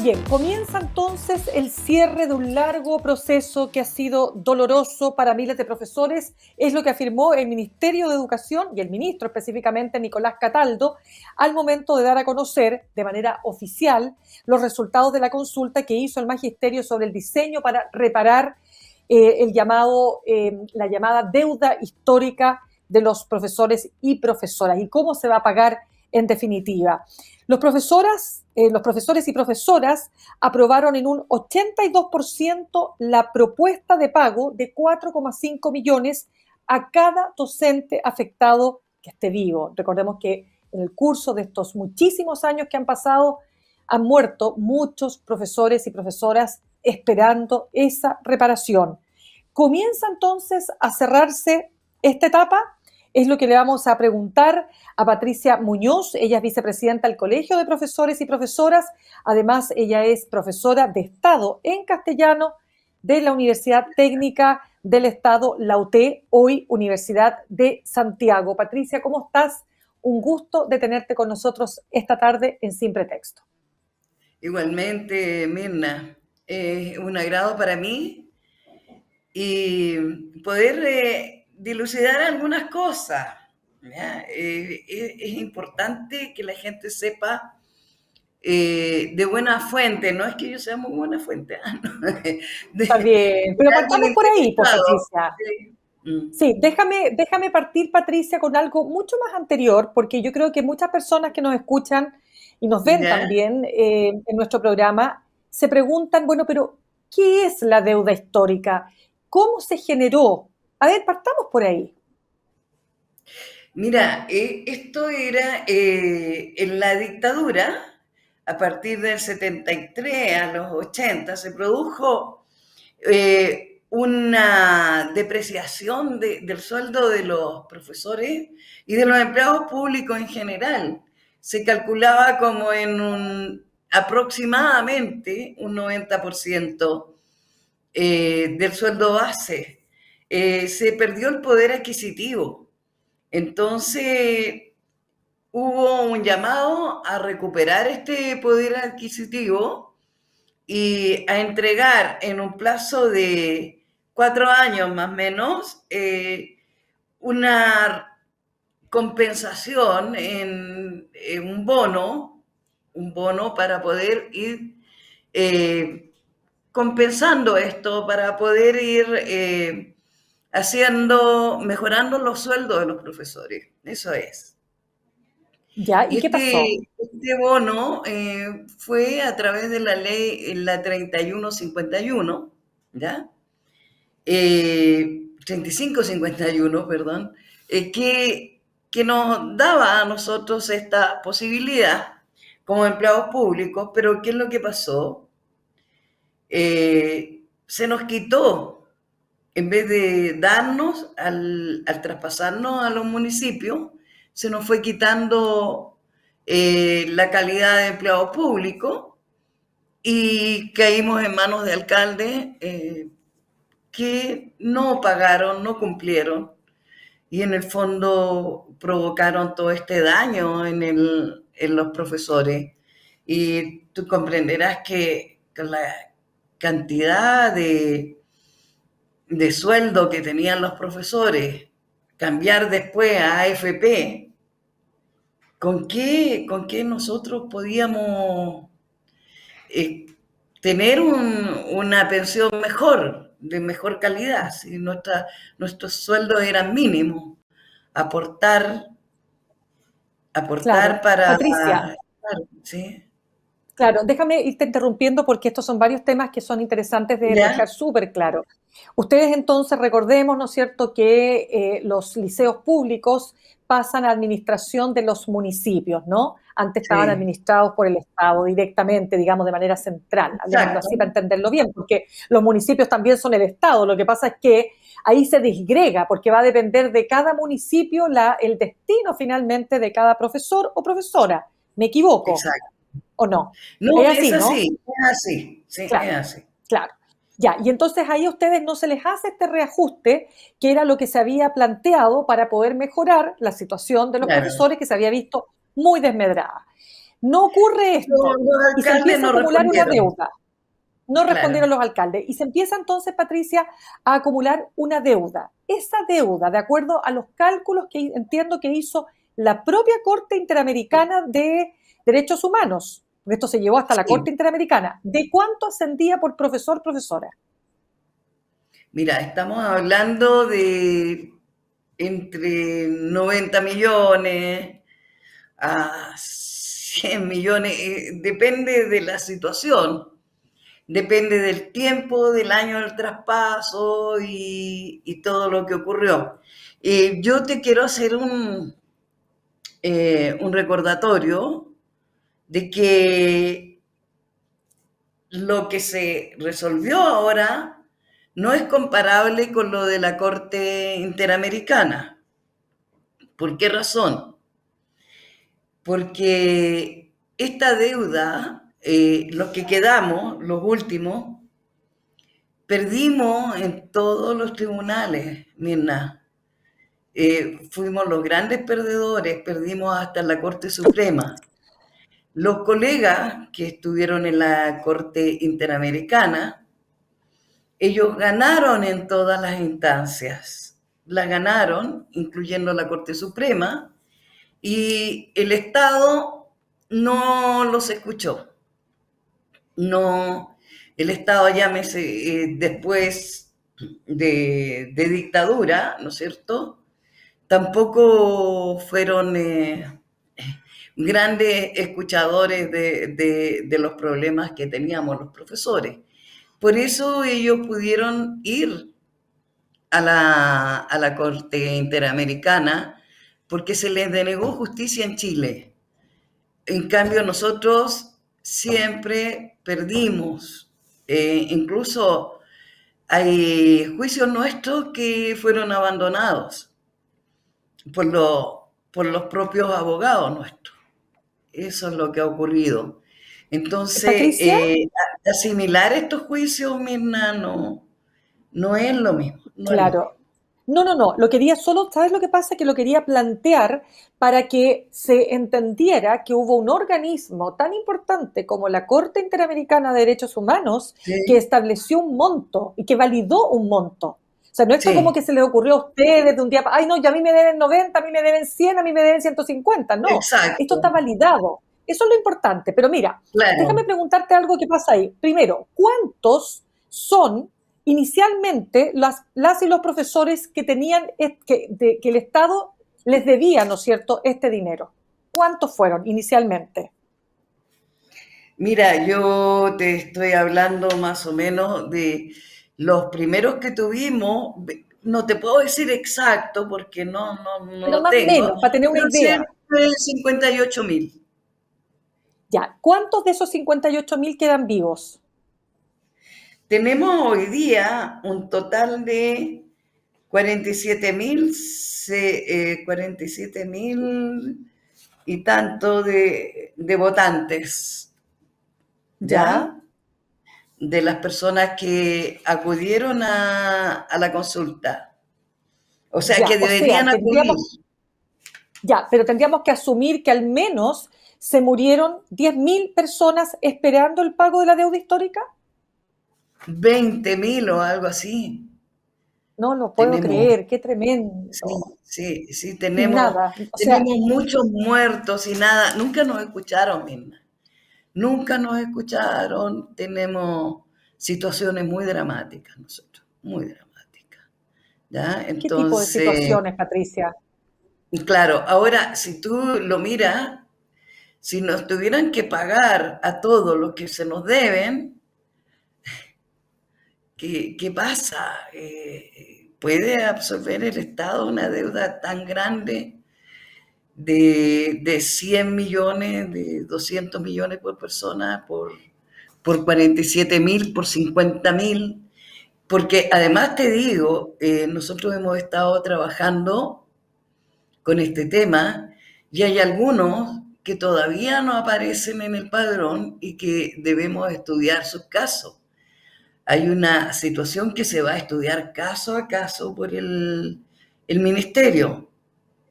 Bien, comienza entonces el cierre de un largo proceso que ha sido doloroso para miles de profesores, es lo que afirmó el Ministerio de Educación y el ministro específicamente Nicolás Cataldo al momento de dar a conocer de manera oficial los resultados de la consulta que hizo el Magisterio sobre el diseño para reparar la llamada deuda histórica de los profesores y profesoras y cómo se va a pagar en definitiva. Los profesores y profesoras aprobaron en un 82% la propuesta de pago de 4,5 millones a cada docente afectado que esté vivo. Recordemos que en el curso de estos muchísimos años que han pasado, han muerto muchos profesores y profesoras esperando esa reparación. ¿Comienza entonces a cerrarse esta etapa? Es lo que le vamos a preguntar a Patricia Muñoz. Ella es vicepresidenta del Colegio de Profesores y Profesoras. Además, ella es profesora de Estado en castellano de la Universidad Técnica del Estado, la UT, hoy Universidad de Santiago. Patricia, ¿cómo estás? Un gusto de tenerte con nosotros esta tarde en Sin Pretexto. Igualmente, Mirna, es un agrado para mí y poder dilucidar algunas cosas. ¿Ya? Es importante que la gente sepa de buena fuente, no es que yo sea muy buena fuente, Está bien, pero partamos alguien por ahí, pues, interesado. Patricia. Sí. Mm. Sí, déjame partir, Patricia, con algo mucho más anterior, porque yo creo que muchas personas que nos escuchan y nos ven ¿Ya? también en nuestro programa se preguntan, bueno, pero ¿qué es la deuda histórica? ¿Cómo se generó? A ver, partamos por ahí. Mira, esto era en la dictadura, a partir del 73 a los 80, se produjo una depreciación del sueldo de los profesores y de los empleados públicos en general. Se calculaba como en aproximadamente un 90% del sueldo base. Se perdió el poder adquisitivo. Entonces, hubo un llamado a recuperar este poder adquisitivo y a entregar en un plazo de 4 años más o menos una compensación en un bono para poder ir compensando esto, para poder ir mejorando los sueldos de los profesores. Eso es. ¿Ya? Y ¿Y qué pasó? este bono fue a través de la ley, la 3151, ¿ya? 3551, perdón, que nos daba a nosotros esta posibilidad como empleados públicos, pero ¿qué es lo que pasó? Se nos quitó, en vez de darnos, al traspasarnos a los municipios, se nos fue quitando la calidad de empleado público y caímos en manos de alcaldes que no pagaron, no cumplieron y en el fondo provocaron todo este daño en los profesores. Y tú comprenderás que con la cantidad de sueldo que tenían los profesores, cambiar después a AFP, con qué nosotros podíamos eh, tener una pensión mejor, de mejor calidad? Si nuestros sueldos eran mínimos, aportar, Claro. aportar para... Patricia, Claro, ¿sí? claro, déjame irte interrumpiendo porque estos son varios temas que son interesantes de ¿Ya? dejar súper claro. Ustedes entonces recordemos, ¿no es cierto?, que los liceos públicos pasan a administración de los municipios, ¿no? Antes estaban Sí, administrados por el Estado directamente, digamos, de manera central. Hablemoslo exacto. así para entenderlo bien, porque los municipios también son el Estado. Lo que pasa es que ahí se disgrega, porque va a depender de cada municipio el destino finalmente de cada profesor o profesora. ¿Me equivoco Exacto. o no? No, Es es así, ¿no? así, es así, sí, Claro, es así. claro. Ya, y entonces ahí a ustedes no se les hace este reajuste, que era lo que se había planteado para poder mejorar la situación de los Claro, profesores que se había visto muy desmedrada. No ocurre esto Los y se alcaldes empieza a no acumular una respondieron, deuda. No respondieron claro. los alcaldes. Y se empieza entonces, Patricia, a acumular una deuda. Esa deuda, de acuerdo a los cálculos que entiendo que hizo la propia Corte Interamericana de Derechos Humanos, esto se llevó hasta la Sí. Corte Interamericana, ¿de cuánto ascendía por profesor, profesora? Mira, estamos hablando de entre 90 millones a 100 millones, depende de la situación, depende del tiempo, del año del traspaso y todo lo que ocurrió. Yo te quiero hacer un recordatorio de que lo que se resolvió ahora no es comparable con lo de la Corte Interamericana. ¿Por qué razón? Porque esta deuda, los que quedamos, los últimos, perdimos en todos los tribunales, Mirna. Fuimos los grandes perdedores, perdimos hasta en la Corte Suprema. Los colegas que estuvieron en la Corte Interamericana, ellos ganaron en todas las instancias. La ganaron, incluyendo la Corte Suprema, y el Estado no los escuchó. No, el Estado, llámese, después de dictadura, ¿no es cierto? Tampoco fueron grandes escuchadores de los problemas que teníamos los profesores. Por eso ellos pudieron ir a la Corte Interamericana porque se les denegó justicia en Chile. En cambio, nosotros siempre perdimos. Incluso hay juicios nuestros que fueron abandonados por, por los propios abogados nuestros. Eso es lo que ha ocurrido. Entonces, Patricia, asimilar estos juicios, Mirna, no es lo mismo, no es lo mismo. claro. No, no, no. Lo quería solo, ¿sabes lo que pasa? Que lo quería plantear para que se entendiera que hubo un organismo tan importante como la Corte Interamericana de Derechos Humanos que Sí, estableció un monto y que validó un monto. O sea, no es como sí, que se les ocurrió a ustedes de un día para, ay, no, ya a mí me deben 90, a mí me deben 100, a mí me deben 150. No, esto está exacto, validado. Eso es lo importante. Pero mira, déjame claro. preguntarte algo que pasa ahí. Primero, ¿cuántos son inicialmente las y los profesores que tenían, que el Estado les debía, ¿no es cierto?, este dinero? ¿Cuántos fueron inicialmente? Mira, yo te estoy hablando más o menos de los primeros que tuvimos. No te puedo decir exacto porque no Pero lo más o tengo, menos, para tener una pero idea. cerca de 58.000. Ya, ¿cuántos de esos 58.000 quedan vivos? Tenemos hoy día un total de 47.000, 47.000 y tanto de votantes, Ya, ¿ya? De las personas que acudieron a la consulta. O sea, ya, que o sea, deberían acudir. ya, pero tendríamos que asumir que al menos se murieron 10.000 personas esperando el pago de la deuda histórica. 20.000 o algo así. No lo puedo Tenemos, creer, qué sí, tremendo. sí, Y nada, o sea, tenemos muchos muertos y nada. Nunca nos escucharon, Mirna. Nunca nos escucharon. Tenemos situaciones muy dramáticas nosotros, muy dramáticas. ¿Ya? ¿qué tipo de Entonces, situaciones, Patricia? claro, ahora si tú lo miras, si nos tuvieran que pagar a todos los que se nos deben, ¿qué pasa? ¿Puede absorber el Estado una deuda tan grande de 100 millones, de 200 millones por persona, por 47.000, por 50.000? Porque además te digo, nosotros hemos estado trabajando con este tema y hay algunos que todavía no aparecen en el padrón y que debemos estudiar sus casos. Hay una situación que se va a estudiar caso a caso por el ministerio,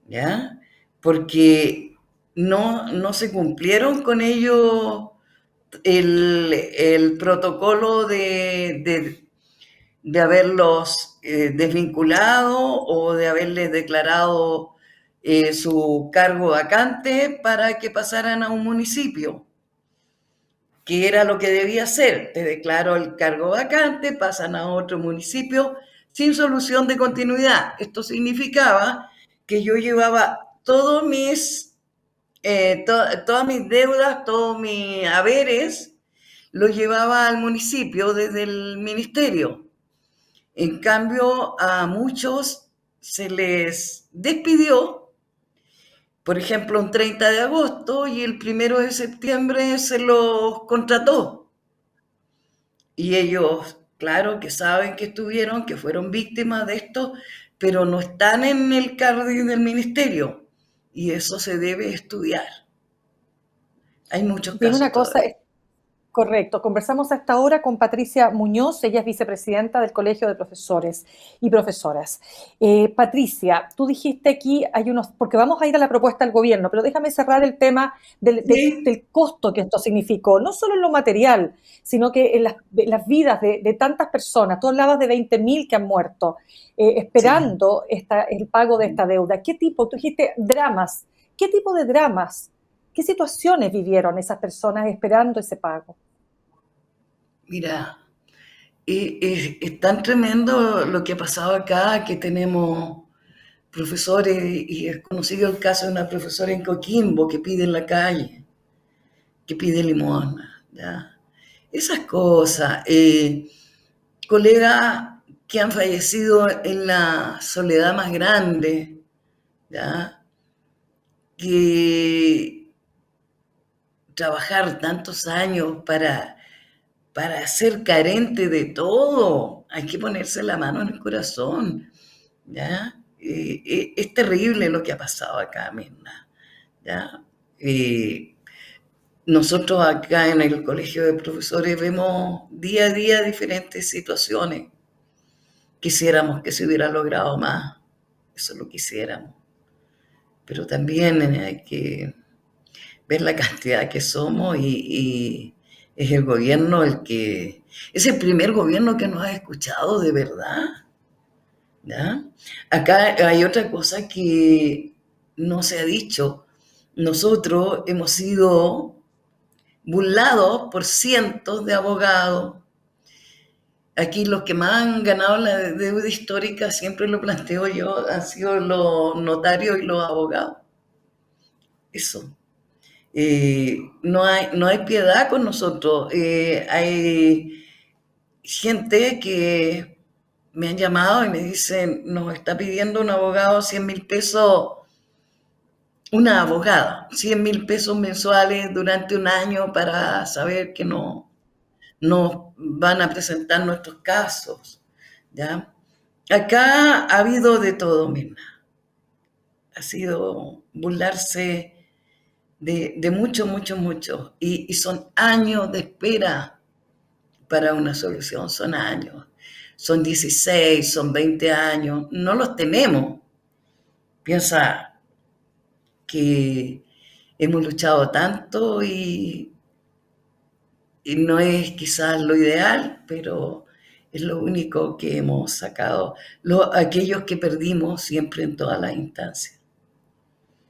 ¿ya? Porque no se cumplieron con ello el protocolo de haberlos desvinculado o de haberles declarado su cargo vacante para que pasaran a un municipio, que era lo que debía ser. Te declaro el cargo vacante, pasan a otro municipio sin solución de continuidad. Esto significaba que yo llevaba todas mis deudas, todos mis haberes, los llevaba al municipio desde el ministerio. En cambio, a muchos se les despidió, por ejemplo, un 30 de agosto y el 1 de septiembre se los contrató. Y ellos, claro, que saben que estuvieron, que fueron víctimas de esto, pero no están en el cardi del ministerio. Y eso se debe estudiar. Hay muchos Dime casos una cosa, todavía. correcto. Conversamos hasta ahora con Patricia Muñoz, ella es vicepresidenta del Colegio de Profesores y Profesoras. Patricia, tú dijiste aquí, hay unos, porque vamos a ir a la propuesta del gobierno, pero déjame cerrar el tema Sí, del costo que esto significó, no solo en lo material, sino que en las vidas de tantas personas. Tú hablabas de 20.000 que han muerto, sí. esperando el pago de esta deuda. ¿Qué tipo? Tú dijiste dramas. ¿Qué tipo de dramas? ¿Qué situaciones vivieron esas personas esperando ese pago? Mira, es tan tremendo lo que ha pasado acá que tenemos profesores, y es conocido el caso de una profesora en Coquimbo que pide en la calle, que pide limosna, ¿ya? Esas cosas, colegas que han fallecido en la soledad más grande, ¿ya? Que trabajar tantos años para ser carente de todo, hay que ponerse la mano en el corazón, ¿ya? Es terrible lo que ha pasado acá, Mirna, ¿ya? Eh, Nosotros acá en el Colegio de Profesores vemos día a día diferentes situaciones. Quisiéramos que se hubiera logrado más, eso lo quisiéramos, pero también hay que ver la cantidad que somos y es el gobierno es el primer gobierno que nos ha escuchado de verdad, ¿ya? Acá hay otra cosa que no se ha dicho. Nosotros hemos sido burlados por cientos de abogados. Aquí los que más han ganado la deuda histórica, siempre lo planteo yo, han sido los notarios y los abogados. Eso. No hay piedad con nosotros. Hay gente que me han llamado y me dicen, nos está pidiendo un abogado 100.000 pesos, una abogada, 100.000 pesos mensuales durante un año para saber que no nos van a presentar nuestros casos, ¿ya? Acá ha habido de todo, Mirna. Ha sido burlarse de mucho, mucho, mucho. Y son años de espera para una solución, son años. Son 16, son 20 años. No los tenemos. Piensa que hemos luchado tanto y no es quizás lo ideal, pero es lo único que hemos sacado. Aquellos que perdimos siempre en todas las instancias.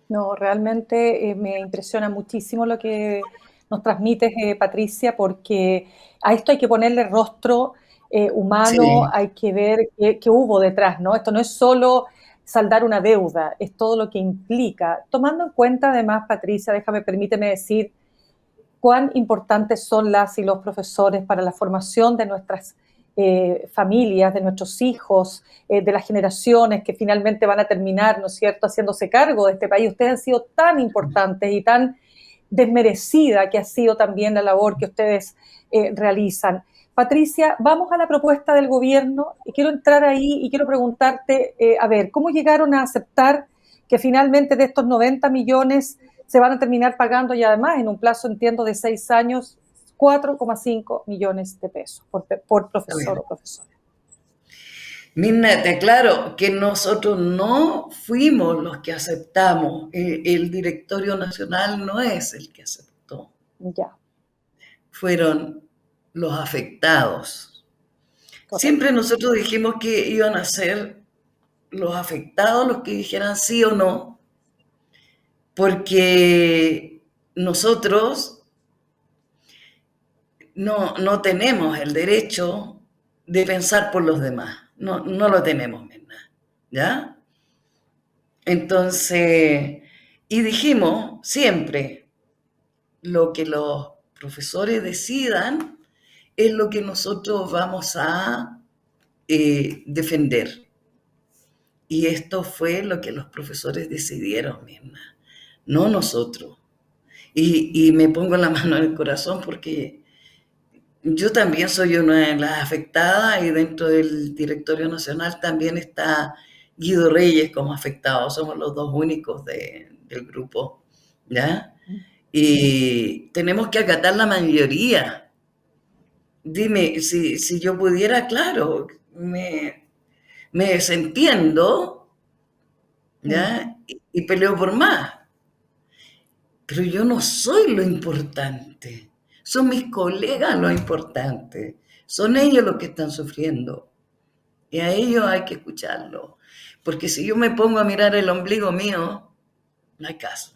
No, realmente me impresiona muchísimo lo que nos transmites, Patricia, porque a esto hay que ponerle rostro humano, Sí, hay que ver qué hubo detrás, ¿no? Esto no es solo saldar una deuda, es todo lo que implica. Tomando en cuenta, además, Patricia, permíteme decir cuán importantes son las y los profesores para la formación de nuestras familias, de nuestros hijos, de las generaciones que finalmente van a terminar, ¿no es cierto?, haciéndose cargo de este país. Ustedes han sido tan importantes y tan desmerecida que ha sido también la labor que ustedes realizan. Patricia, vamos a la propuesta del gobierno y quiero entrar ahí y quiero preguntarte, a ver, ¿cómo llegaron a aceptar que finalmente de estos 90 millones se van a terminar pagando y además en un plazo, entiendo, de 6 años, 4,5 millones de pesos por a profesor ver. o profesora? Mirna, te aclaro que nosotros no fuimos los que aceptamos, el directorio nacional no es el que aceptó, Ya, fueron los afectados. correcto. Siempre nosotros dijimos que iban a ser los afectados los que dijeran sí o no, porque nosotros no tenemos el derecho de pensar por los demás, no lo tenemos, Mirna, ¿ya? Entonces, y dijimos siempre, lo que los profesores decidan es lo que nosotros vamos a defender. Y esto fue lo que los profesores decidieron, Mirna, no nosotros. Y me pongo la mano en el corazón porque yo también soy una de las afectadas y dentro del directorio nacional también está Guido Reyes como afectado. Somos los dos únicos del grupo, ¿ya? Y tenemos que acatar la mayoría. Dime, si yo pudiera, claro, me desentiendo, Ujú. ¿ya? Y peleo por más. Pero yo no soy lo importante. Son mis colegas lo importante. Son ellos los que están sufriendo. Y a ellos hay que escucharlo. Porque si yo me pongo a mirar el ombligo mío, no hay caso.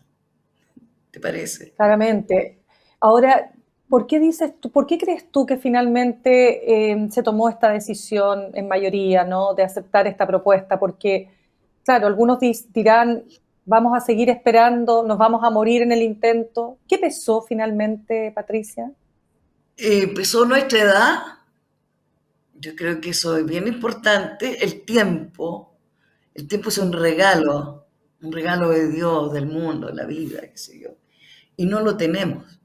¿Te parece? Claramente. Ahora, ¿por qué dices tú, por qué crees tú que finalmente se tomó esta decisión en mayoría, ¿no? De aceptar esta propuesta? Porque, claro, algunos dirán, vamos a seguir esperando, nos vamos a morir en el intento. ¿Qué pesó finalmente, Patricia? Empezó nuestra edad. Yo creo que eso es bien importante. El tiempo. El tiempo es un regalo de Dios, del mundo, de la vida, qué sé yo. Y no lo tenemos.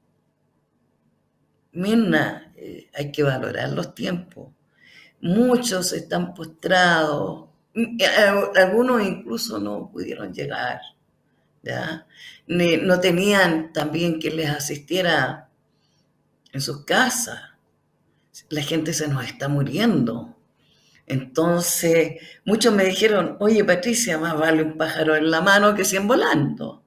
Mirna, hay que valorar los tiempos. Muchos están postrados, algunos incluso no pudieron llegar, ¿ya? No tenían también quien les asistiera en sus casas. La gente se nos está muriendo. Entonces, muchos me dijeron, oye Patricia, más vale un pájaro en la mano que 100 volando.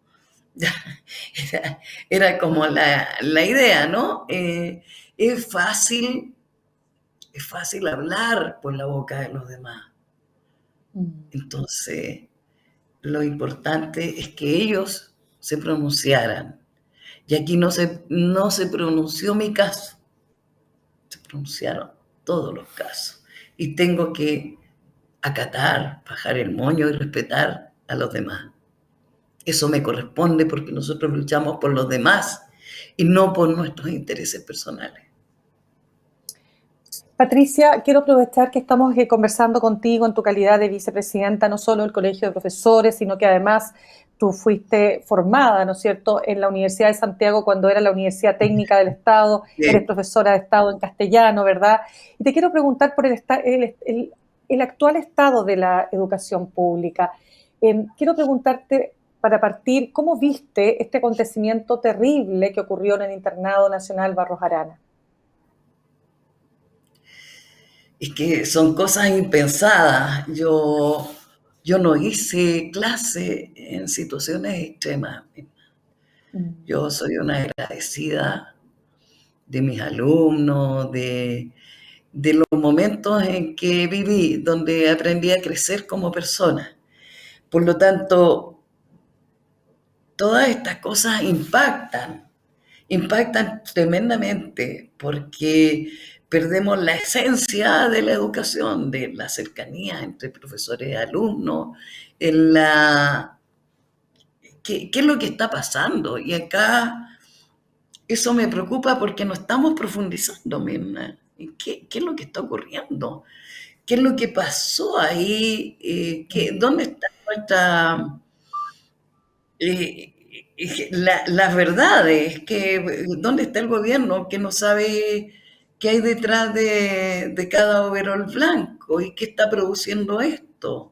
Era, era como la idea, ¿no? Es fácil, es fácil hablar por la boca de los demás. Mm. Entonces, lo importante es que ellos se pronunciaran. Y aquí no se pronunció mi caso, se pronunciaron todos los casos. Y tengo que acatar, bajar el moño y respetar a los demás. Eso me corresponde porque nosotros luchamos por los demás y no por nuestros intereses personales. Patricia, quiero aprovechar que estamos conversando contigo en tu calidad de vicepresidenta, no solo del Colegio de Profesores, sino que además tú fuiste formada, ¿no es cierto?, en la Universidad de Santiago cuando era la Universidad Técnica del Estado, eres Sí. profesora de Estado en castellano, ¿verdad? Y te quiero preguntar por el actual estado de la educación pública. Quiero preguntarte, para partir, ¿cómo viste este acontecimiento terrible que ocurrió en el Internado Nacional Barros Arana? Es que son cosas impensadas. Yo no hice clase en situaciones extremas. Mm. Yo soy una agradecida de mis alumnos, de los momentos en que viví, donde aprendí a crecer como persona. Por lo tanto, todas estas cosas impactan tremendamente porque perdemos la esencia de la educación, de la cercanía entre profesores y alumnos, en qué es lo que está pasando. Y acá eso me preocupa porque no estamos profundizando, Mirna. ¿Qué es lo que está ocurriendo? ¿Qué es lo que pasó ahí? ¿Dónde está nuestra eh, las verdades, dónde está el gobierno que no sabe qué hay detrás de cada overol blanco y qué está produciendo esto?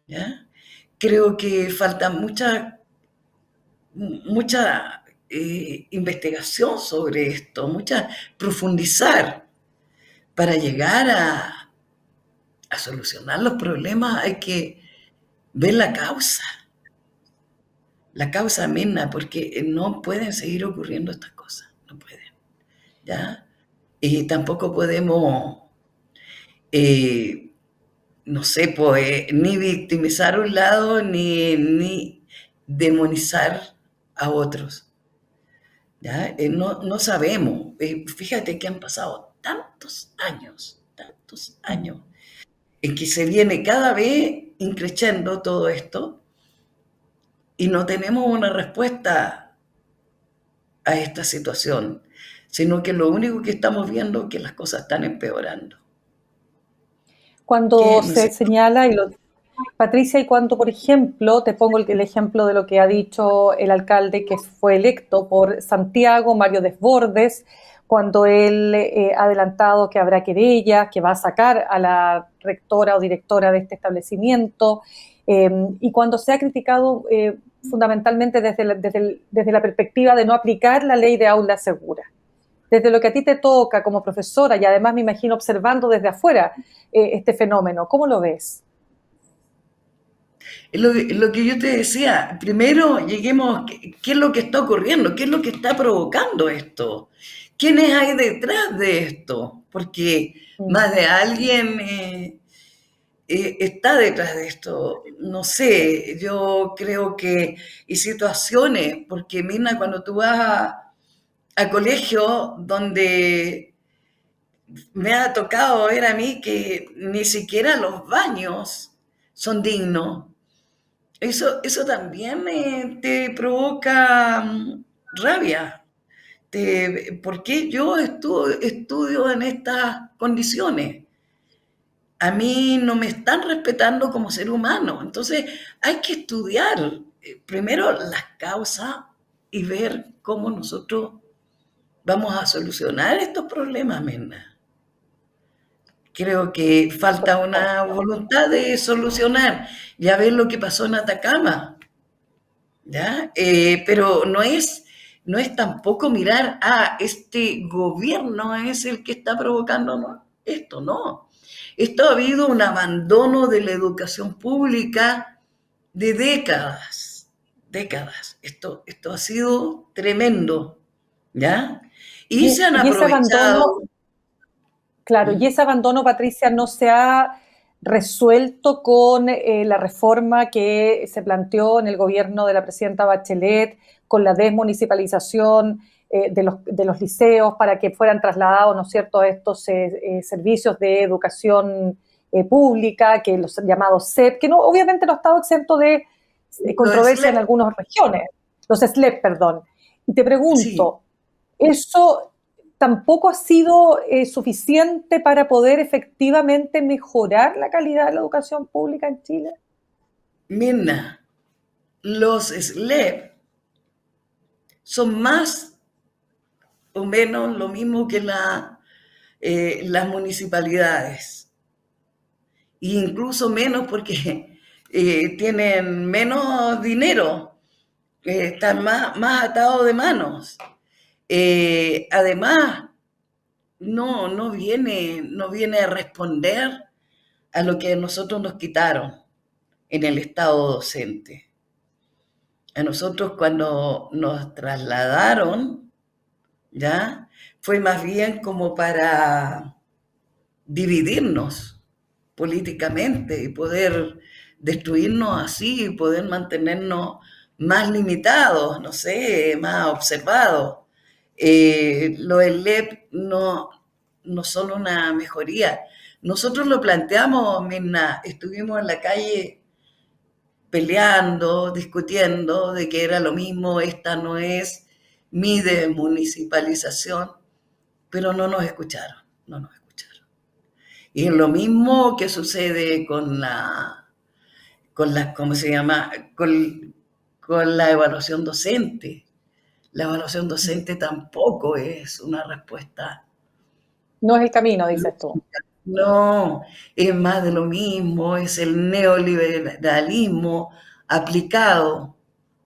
¿Ya? Creo que falta mucha investigación sobre esto, mucha profundizar para llegar A solucionar los problemas hay que ver la causa misma, porque no pueden seguir ocurriendo estas cosas, no pueden, ¿ya? Y tampoco podemos, eh, no sé, pues, ni victimizar un lado, ni demonizar a otros, ¿ya? No sabemos. Fíjate que han pasado tantos años, en que se viene cada vez increciendo todo esto y no tenemos una respuesta a esta situación, sino que lo único que estamos viendo es que las cosas están empeorando. Cuando Que no se sé, señala, Patricia, y cuando, por ejemplo, te pongo el ejemplo de lo que ha dicho el alcalde que fue electo por Santiago, Mario Desbordes, cuando él ha adelantado que habrá querella, que va a sacar a la rectora o directora de este establecimiento, y cuando se ha criticado fundamentalmente desde la perspectiva de no aplicar la ley de aula segura. Desde lo que a ti te toca como profesora y además me imagino observando desde afuera este fenómeno, ¿cómo lo ves? lo que yo te decía, primero lleguemos, ¿qué es lo que está ocurriendo? ¿Qué es lo que está provocando esto? ¿Quiénes hay detrás de esto? Porque Mm. más de alguien está detrás de esto. No sé, yo creo que, y situaciones, porque Mirna, cuando tú vas a colegio donde me ha tocado ver a mí que ni siquiera los baños son dignos, eso también te provoca rabia. ¿Por qué yo estudio en estas condiciones? A mí no me están respetando como ser humano. Entonces hay que estudiar primero las causas y ver cómo nosotros vamos a solucionar estos problemas, Mena. Creo que falta una voluntad de solucionar. Ya ves lo que pasó en Atacama, ¿ya? Pero no es tampoco mirar, este gobierno es el que está provocando, ¿no? Esto no. Esto ha habido un abandono de la educación pública de décadas. Esto ha sido tremendo, ¿ya? Y se han Y ese aprovechado. abandono, claro, y ese abandono, Patricia, no se ha resuelto con la reforma que se planteó en el gobierno de la presidenta Bachelet, con la desmunicipalización de los liceos para que fueran trasladados, ¿no es cierto?, a estos servicios de educación pública, que los llamados SEP, que no, obviamente no ha estado exento de Lo de controversia en SLEP, algunas regiones, los SLEP, perdón. Y te sí. pregunto, ¿eso tampoco ha sido suficiente para poder efectivamente mejorar la calidad de la educación pública en Chile? Mirna, los SLEP son más o menos lo mismo que las municipalidades, e incluso menos porque tienen menos dinero, están más atados de manos. Además, no viene a responder a lo que nosotros nos quitaron en el Estado docente. A nosotros cuando nos trasladaron, ¿ya? Fue más bien como para dividirnos políticamente y poder destruirnos así y poder mantenernos más limitados, no sé, más observados. Los LEP no son una mejoría. Nosotros lo planteamos, Mirna, estuvimos en la calle peleando, discutiendo de que era lo mismo, esta no es mi desmunicipalización, pero no nos escucharon. Y es lo mismo que sucede ¿cómo se llama? Con la evaluación docente. La evaluación docente tampoco es una respuesta. No es el camino, dices tú. No, es más de lo mismo, es el neoliberalismo aplicado,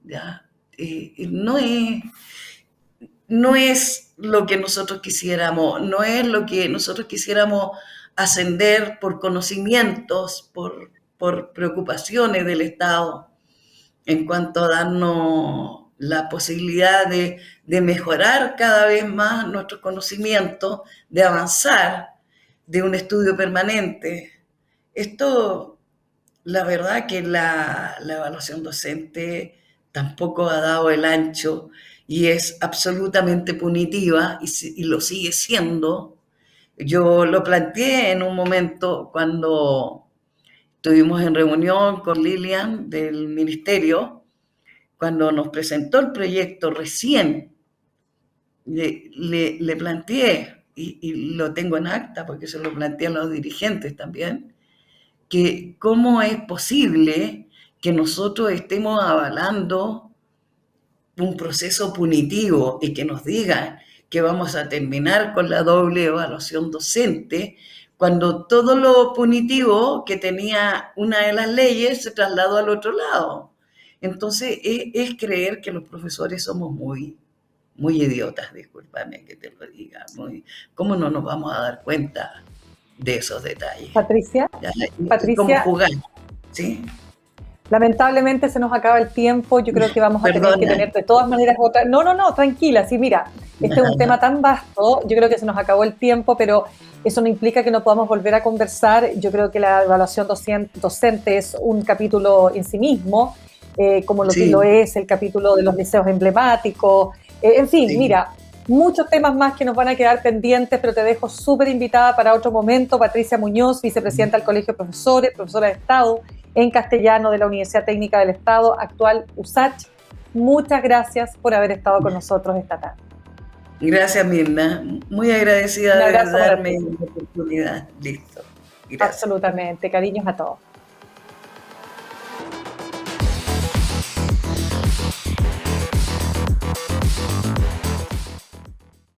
¿ya? No es lo que nosotros quisiéramos, no es lo que nosotros quisiéramos ascender por conocimientos, por preocupaciones del Estado, en cuanto a darnos la posibilidad de mejorar cada vez más nuestros conocimientos, de avanzar, de un estudio permanente. Esto, la verdad que la evaluación docente tampoco ha dado el ancho y es absolutamente punitiva y lo sigue siendo. Yo lo planteé en un momento cuando estuvimos en reunión con Lilian del ministerio, cuando nos presentó el proyecto recién, le planteé, y lo tengo en acta porque se lo planteé a los dirigentes también, que cómo es posible que nosotros estemos avalando un proceso punitivo y que nos digan que vamos a terminar con la doble evaluación docente, cuando todo lo punitivo que tenía una de las leyes se trasladó al otro lado. Entonces es creer que los profesores somos muy idiotas, discúlpame que te lo diga. ¿Cómo no nos vamos a dar cuenta de esos detalles? Patricia, ¿Ya? ¿Cómo Patricia, jugar? ¿Sí? lamentablemente se nos acaba el tiempo, yo creo que vamos a tener que Perdona. tener de todas maneras otra... No, no, no, tranquila, sí, mira, este es un tema tan vasto, yo creo que se nos acabó el tiempo, pero eso no implica que no podamos volver a conversar. Yo creo que la evaluación docente es un capítulo en sí mismo, como lo que Sí, lo es el capítulo de los liceos emblemáticos, en fin, sí. mira, muchos temas más que nos van a quedar pendientes, pero te dejo súper invitada para otro momento. Patricia Muñoz, vicepresidenta del Colegio de Profesores, profesora de Estado en castellano de la Universidad Técnica del Estado, actual USACH. Muchas gracias por haber estado con nosotros esta tarde. Gracias, Mirna. Muy agradecida Un de abrazo para darme ti. la oportunidad. Listo. Gracias. Absolutamente. Cariños a todos.